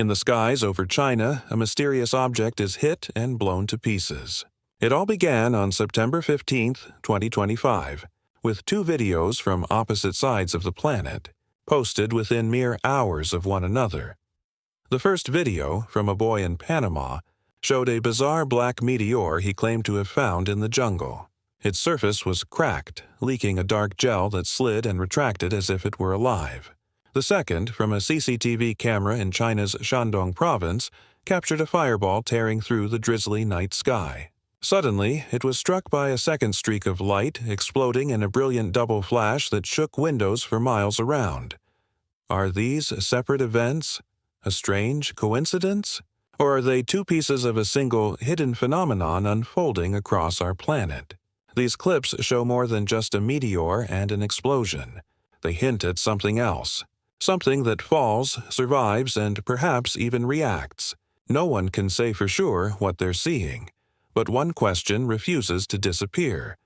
In the skies over China, a mysterious object is hit and blown to pieces. It all began on September 15, 2025, with two videos from opposite sides of the planet, posted within mere hours of one another. The first video, from a boy in Panama, showed a bizarre black meteor he claimed to have found in the jungle. Its surface was cracked, leaking a dark gel that slid and retracted as if it were alive. The second, from a CCTV camera in China's Shandong province, captured a fireball tearing through the drizzly night sky. Suddenly, it was struck by a second streak of light, exploding in a brilliant double flash that shook windows for miles around. Are these separate events? A strange coincidence? Or are they two pieces of a single hidden phenomenon unfolding across our planet? These clips show more than just a meteor and an explosion. They hint at something else. Something that falls, survives, and perhaps even reacts. No one can say for sure what they're seeing. But one question refuses to disappear.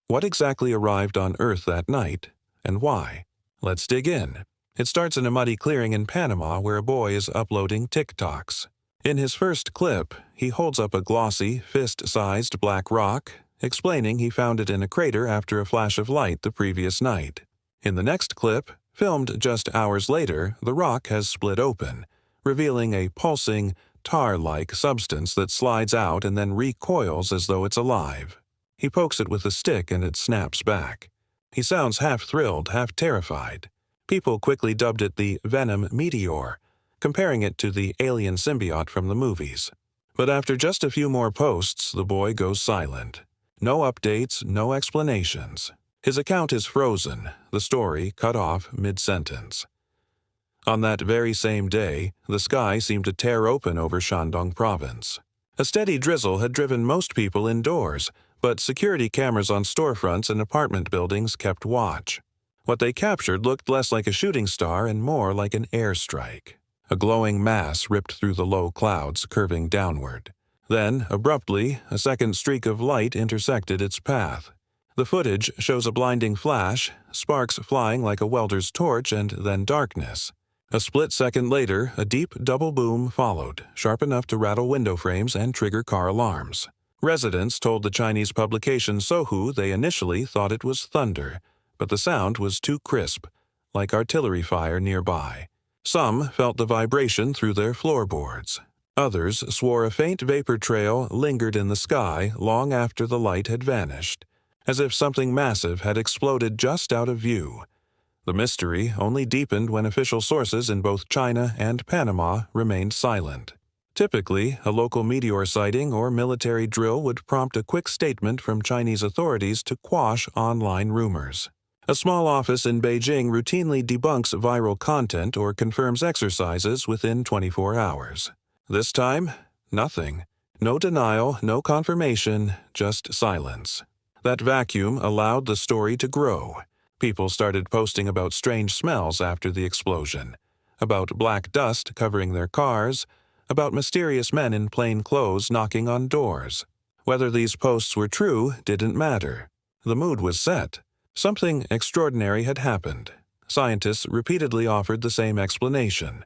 What exactly arrived on Earth that night, and why? Let's dig in. It starts in a muddy clearing in Panama where a boy is uploading TikToks. In his first clip, he holds up a glossy, fist-sized black rock, explaining he found it in a crater after a flash of light the previous night. In the next clip, filmed just hours later, the rock has split open, revealing a pulsing, tar-like substance that slides out and then recoils as though it's alive. He pokes it with a stick and it snaps back. He sounds half thrilled, half terrified. People quickly dubbed it the Venom Meteor, comparing it to the alien symbiote from the movies. But after just a few more posts, the boy goes silent. No updates, no explanations. His account is frozen, the story cut off mid-sentence. On that very same day, the sky seemed to tear open over Shandong province. A steady drizzle had driven most people indoors, but security cameras on storefronts and apartment buildings kept watch. What they captured looked less like a shooting star and more like an airstrike. A glowing mass ripped through the low clouds, curving downward. Then, abruptly, a second streak of light intersected its path. The footage shows a blinding flash, sparks flying like a welder's torch, and then darkness. A split second later, a deep double boom followed, sharp enough to rattle window frames and trigger car alarms. Residents told the Chinese publication Sohu they initially thought it was thunder, but the sound was too crisp, like artillery fire nearby. Some felt the vibration through their floorboards. Others swore a faint vapor trail lingered in the sky long after the light had vanished, as if something massive had exploded just out of view. The mystery only deepened when official sources in both China and Panama remained silent. Typically, a local meteor sighting or military drill would prompt a quick statement from Chinese authorities to quash online rumors. A small office in Beijing routinely debunks viral content or confirms exercises within 24 hours. This time, nothing. No denial, no confirmation, just silence. That vacuum allowed the story to grow. People started posting about strange smells after the explosion, about black dust covering their cars, about mysterious men in plain clothes knocking on doors. Whether these posts were true didn't matter. The mood was set. Something extraordinary had happened. Scientists repeatedly offered the same explanation.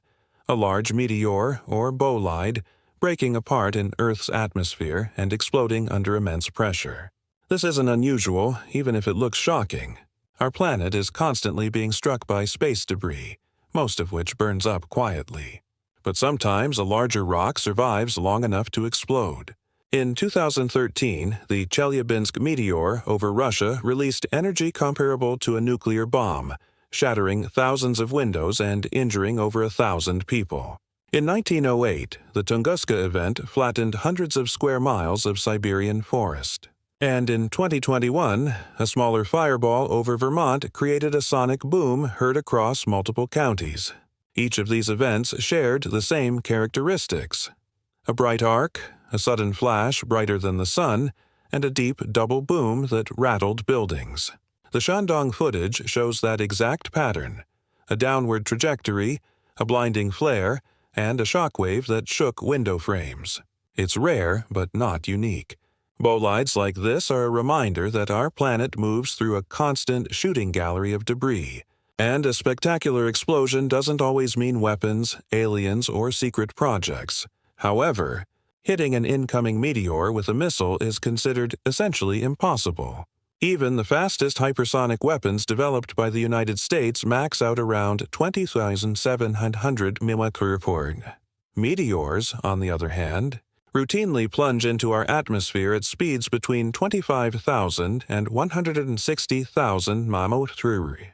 A large meteor, or bolide, breaking apart in Earth's atmosphere and exploding under immense pressure. This isn't unusual, even if it looks shocking. Our planet is constantly being struck by space debris, most of which burns up quietly. But sometimes a larger rock survives long enough to explode. In 2013, the Chelyabinsk meteor over Russia released energy comparable to a nuclear bomb, shattering thousands of windows and injuring over 1,000 people. In 1908, the Tunguska event flattened hundreds of square miles of Siberian forest. And in 2021, a smaller fireball over Vermont created a sonic boom heard across multiple counties. Each of these events shared the same characteristics: a bright arc, a sudden flash brighter than the sun, and a deep double boom that rattled buildings. The Shandong footage shows that exact pattern: a downward trajectory, a blinding flare, and a shockwave that shook window frames. It's rare, but not unique. Bolides like this are a reminder that our planet moves through a constant shooting gallery of debris, And a spectacular explosion doesn't always mean weapons, aliens, or secret projects. However, hitting an incoming meteor with a missile is considered essentially impossible. Even the fastest hypersonic weapons developed by the United States max out around 20,700 mph. Meteors, on the other hand, routinely plunge into our atmosphere at speeds between 25,000 and 160,000 mph.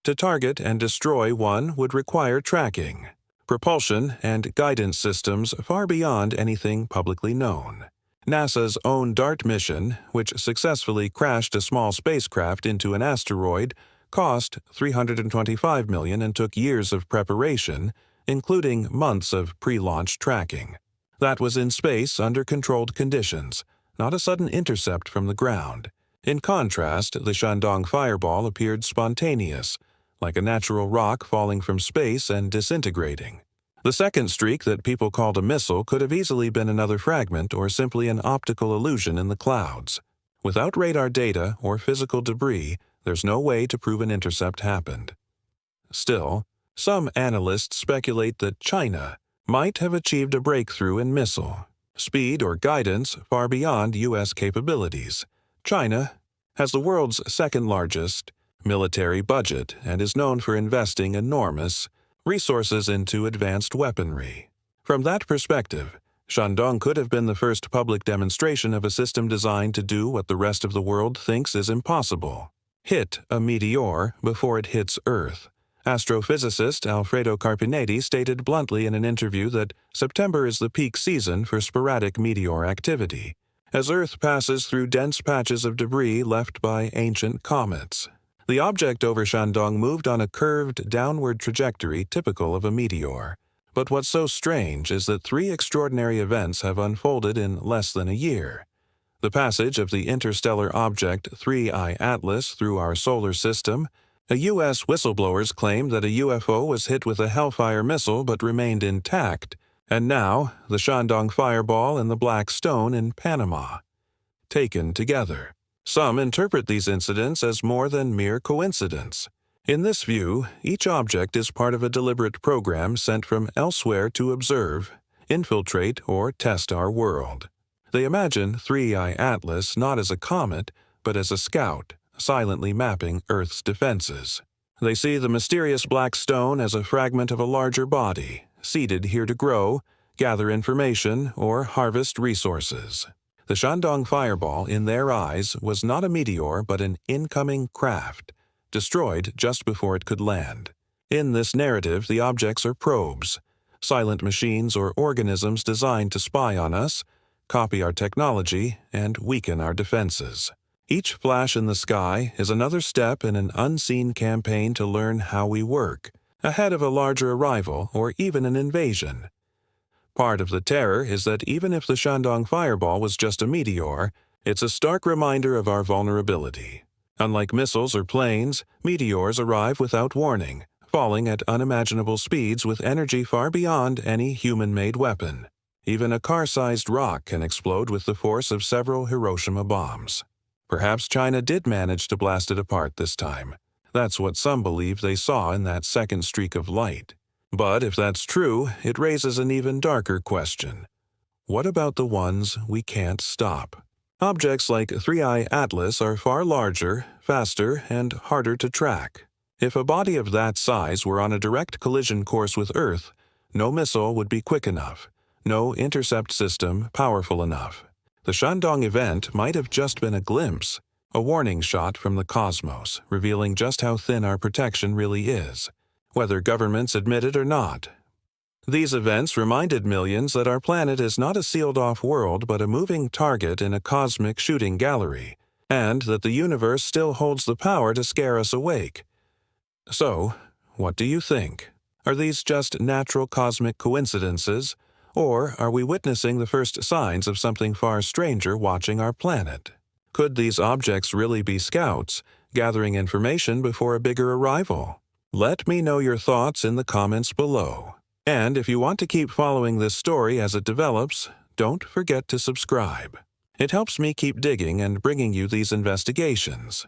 To target and destroy one would require tracking, propulsion, and guidance systems far beyond anything publicly known. NASA's own DART mission, which successfully crashed a small spacecraft into an asteroid, cost $325 million and took years of preparation, including months of pre-launch tracking. That was in space under controlled conditions, not a sudden intercept from the ground. In contrast, the Shandong fireball appeared spontaneous, like a natural rock falling from space and disintegrating. The second streak that people called a missile could have easily been another fragment or simply an optical illusion in the clouds. Without radar data or physical debris, there's no way to prove an intercept happened. Still, some analysts speculate that China might have achieved a breakthrough in missile speed or guidance far beyond U.S. capabilities. China has the world's second-largest military budget and is known for investing enormous resources into advanced weaponry. From that perspective, Shandong could have been the first public demonstration of a system designed to do what the rest of the world thinks is impossible: hit a meteor before it hits Earth. Astrophysicist Alfredo Carpinetti stated bluntly in an interview that September is the peak season for sporadic meteor activity, as Earth passes through dense patches of debris left by ancient comets. The object over Shandong moved on a curved, downward trajectory typical of a meteor. But what's so strange is that three extraordinary events have unfolded in less than a year. The passage of the interstellar object 3I Atlas through our solar system. A U.S. whistleblower's claim that a UFO was hit with a Hellfire missile but remained intact. And now, the Shandong fireball and the Black Stone in Panama. Taken together. Some interpret these incidents as more than mere coincidence. In this view, each object is part of a deliberate program sent from elsewhere to observe, infiltrate, or test our world. They imagine 3I Atlas not as a comet, but as a scout, silently mapping Earth's defenses. They see the mysterious Black Stone as a fragment of a larger body, seeded here to grow, gather information, or harvest resources. The Shandong fireball, in their eyes, was not a meteor but an incoming craft, destroyed just before it could land. In this narrative, the objects are probes, silent machines or organisms designed to spy on us, copy our technology, and weaken our defenses. Each flash in the sky is another step in an unseen campaign to learn how we work, ahead of a larger arrival or even an invasion. Part of the terror is that even if the Shandong fireball was just a meteor, it's a stark reminder of our vulnerability. Unlike missiles or planes, meteors arrive without warning, falling at unimaginable speeds with energy far beyond any human-made weapon. Even a car-sized rock can explode with the force of several Hiroshima bombs. Perhaps China did manage to blast it apart this time. That's what some believe they saw in that second streak of light. But if that's true, it raises an even darker question. What about the ones we can't stop? Objects like 3I Atlas are far larger, faster, and harder to track. If a body of that size were on a direct collision course with Earth, no missile would be quick enough, no intercept system powerful enough. The Shandong event might have just been a glimpse, a warning shot from the cosmos, revealing just how thin our protection really is, whether governments admit it or not. These events reminded millions that our planet is not a sealed-off world but a moving target in a cosmic shooting gallery, and that the universe still holds the power to scare us awake. So, what do you think? Are these just natural cosmic coincidences, or are we witnessing the first signs of something far stranger watching our planet? Could these objects really be scouts, gathering information before a bigger arrival? Let me know your thoughts in the comments below. And if you want to keep following this story as it develops, don't forget to subscribe. It helps me keep digging and bringing you these investigations.